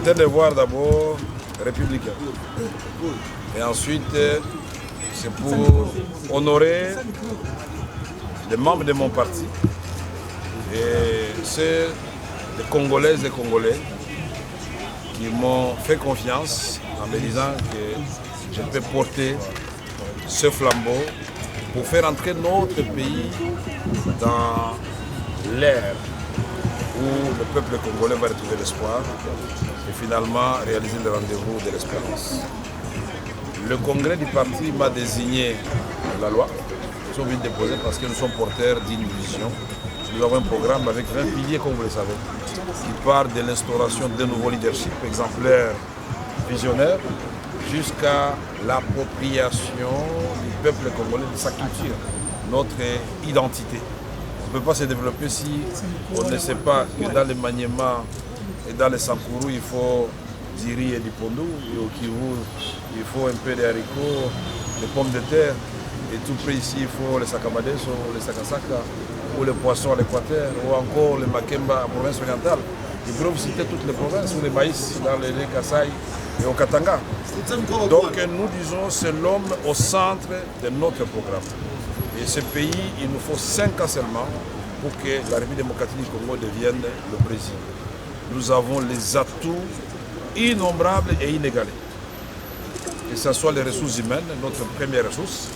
C'est un devoir d'abord républicain. Et ensuite, c'est pour honorer les membres de mon parti. Et c'est les Congolaises et Congolais qui m'ont fait confiance en me disant que je peux porter ce flambeau pour faire entrer notre pays dans l'ère où le peuple congolais va retrouver l'espoir et finalement réaliser le rendez-vous de l'espérance. Le congrès du parti m'a désigné la loi. Nous sommes venus déposer parce que nous sommes porteurs d'une vision. Nous avons un programme avec 20 piliers, comme vous le savez, qui part de l'instauration d'un nouveau leadership exemplaire, visionnaire, jusqu'à l'appropriation du peuple congolais de sa culture, notre identité. On ne peut pas se développer si on ne sait pas que dans les maniements et dans les sankourous, il faut du riz et du pondou, et au Kivu, il faut un peu de haricots, des pommes de terre, et tout près ici, il faut les sakamadeso, les sakasaka, ou les poissons à l'Équateur, ou encore le makemba en province orientale. Ils peuvent citer toutes les provinces, ou les maïs dans les Kasaï et au Katanga. Donc nous disons c'est l'homme au centre de notre programme. Et ce pays, il nous faut 5 ans seulement pour que la République démocratique du Congo devienne le Brésil. Nous avons les atouts innombrables et inégalés. Que ce soit les ressources humaines, notre première ressource,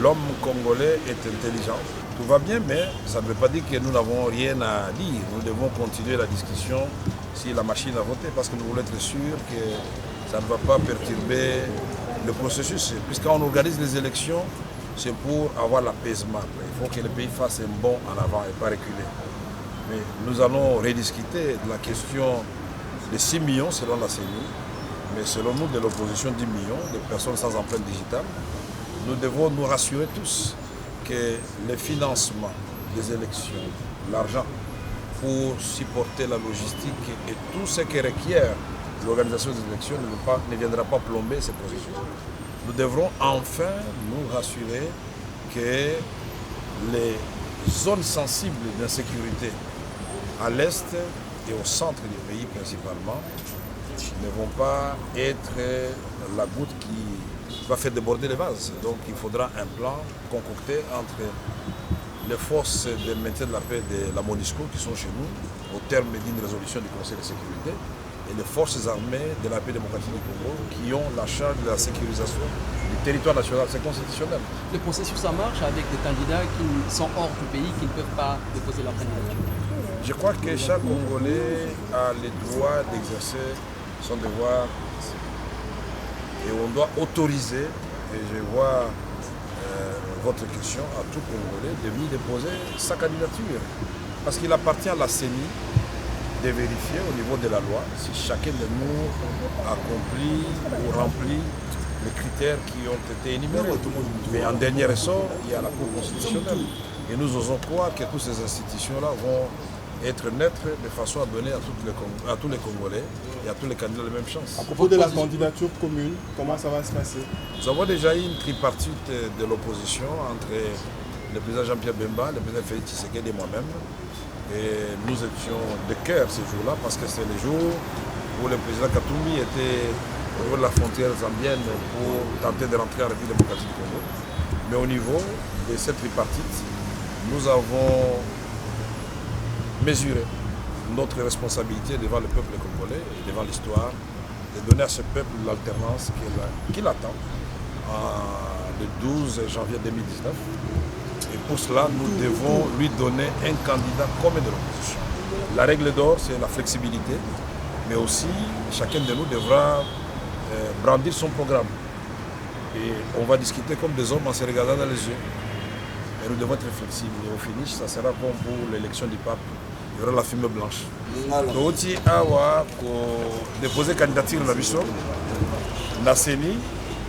l'homme congolais est intelligent. Tout va bien, mais ça ne veut pas dire que nous n'avons rien à dire. Nous devons continuer la discussion si la machine a voté, parce que nous voulons être sûrs que ça ne va pas perturber le processus. Puisqu'on organise les élections, c'est pour avoir l'apaisement. Il faut que le pays fasse un bond en avant et pas reculer. Mais nous allons rediscuter de la question de 6 millions selon la CENI, mais selon nous, de l'opposition 10 millions de personnes sans empreinte digitale. Nous devons nous rassurer tous que le financement des élections, l'argent pour supporter la logistique et tout ce qui requiert l'organisation des élections ne viendra pas plomber ce processus. Nous devrons enfin nous rassurer que les zones sensibles d'insécurité à l'est et au centre du pays principalement ne vont pas être la goutte qui va faire déborder les vases. Donc il faudra un plan concocté entre les forces de maintien de la paix de la MONUSCO qui sont chez nous au terme d'une résolution du Conseil de sécurité et les forces armées de la paix démocratique du Congo qui ont la charge de la sécurisation du territoire national. C'est constitutionnel. Le processus en marche avec des candidats qui sont hors du pays, qui ne peuvent pas déposer leur candidature. Je crois que chaque Congolais a le droit d'exercer son devoir et on doit autoriser, et je vois votre question, à tout Congolais de venir déposer sa candidature. Parce qu'il appartient à la CENI de vérifier au niveau de la loi si chacun de nous accomplit ou remplit les critères qui ont été énumérés. Mais en dernier ressort, il y a la Cour constitutionnelle. Et nous osons croire que toutes ces institutions-là vont être neutres de façon à donner à tous les Congolais et à tous les candidats les mêmes chances. À propos de la candidature commune, comment ça va se passer? Nous avons déjà eu une tripartite de l'opposition entre le président Jean-Pierre Bemba, le président Félix Tshisekedi et moi-même. Et nous étions de cœur ce jour-là parce que c'est le jour où le président Katumbi était au niveau de la frontière zambienne pour tenter de rentrer en République démocratique du Congo. Mais au niveau de cette tripartite, nous avons mesuré notre responsabilité devant le peuple congolais et devant l'histoire de donner à ce peuple l'alternance qu'il attend le 12 janvier 2019. Et pour cela, nous devons lui donner un candidat commun de l'opposition. La règle d'or, c'est la flexibilité, mais aussi chacun de nous devra brandir son programme. Et on va discuter comme des hommes en se regardant dans les yeux. Et nous devons être flexibles. Et au finish, ça sera bon pour l'élection du pape. Il y aura la fumée blanche. Donc, awa déposer candidature na biso na CENI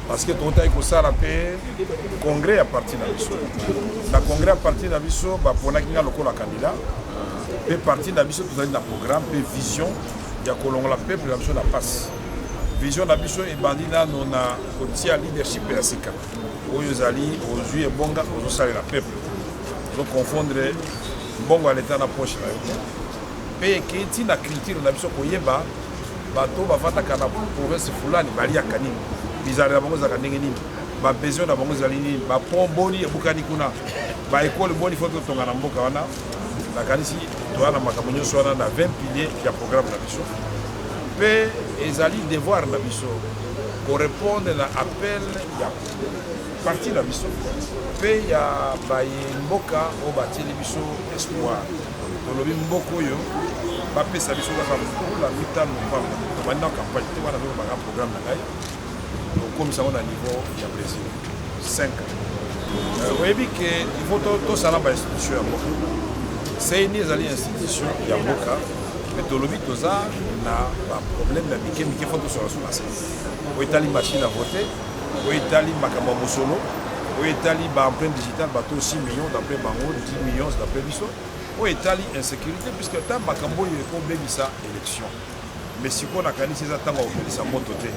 parce que tout le congrès à partir de biso. Le congrès à partir de biso, pour nga lokola candidat, et partir de biso tout un programme, et vision, il y a la peuple la biso na passe. Vision na biso et bandina on a aussi leadership et asika. Oyozali, ozu et bonga, ozosali la peuple. Donc confondre bongo à l'état na poche na yo. Pe kiti na culture na biso koyeba bato bavataka na province fulani baliaka nini. Bizarre na bango za ndenge nini. Ba besoin na bango zali nini. Ba pomboni ebukani kuna. Ba école boni faut tonga na mboka wana. Na kanisi to na makambo nyonso wana na 20 piliers ya programme na biso. Pe ezali devoir na biso ko répondre na appel ya parti na biso. Pe ya ba mboka o batili biso espoir. Tolobi mboko oyo bapesa biso kaka la mitano novembre. To banda campagne te wana ba programme na ngai. Comme ça on a niveau du Brésil 5 ans. Vous voyez qu'il faut tout ça dans l'institution à Mboka. C'est une institution à Mboka, mais tout le monde a un problème de Miki faut tout sur la scène. Au Italie machine à voter, au Italie makamba mosolo, au Italie empreinte digitale bateau 6 millions d'après Bango, 10 millions d'après Bisso. Au Italie insécurité puisque tant makambo il faut bien ça élection. Mais si on a gagné ces attentes au ça moto té.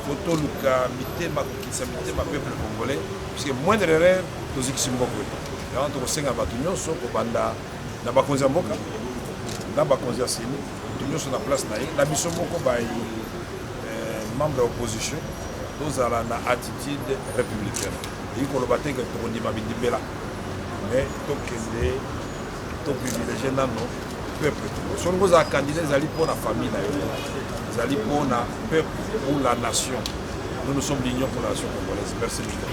Photo luka mitema kokisa mitema peuple congolais puisque moindre erreur tozikisi mboko yango tokosenga bato nyonso kobanda na bakonzi ya mboka na bakonzi ya CENI nyonso na place na ye na biso moko membre ya opposition tozala na attitude républicaine eyikoloba te ke tokondima bindimela mais to privilégié dans nos peuples. Si on a un candidat, ils allaient pour la famille, ils allaient pour le peuple, pour la nation. Nous sommes l'union pour la nation congolaise. Merci beaucoup.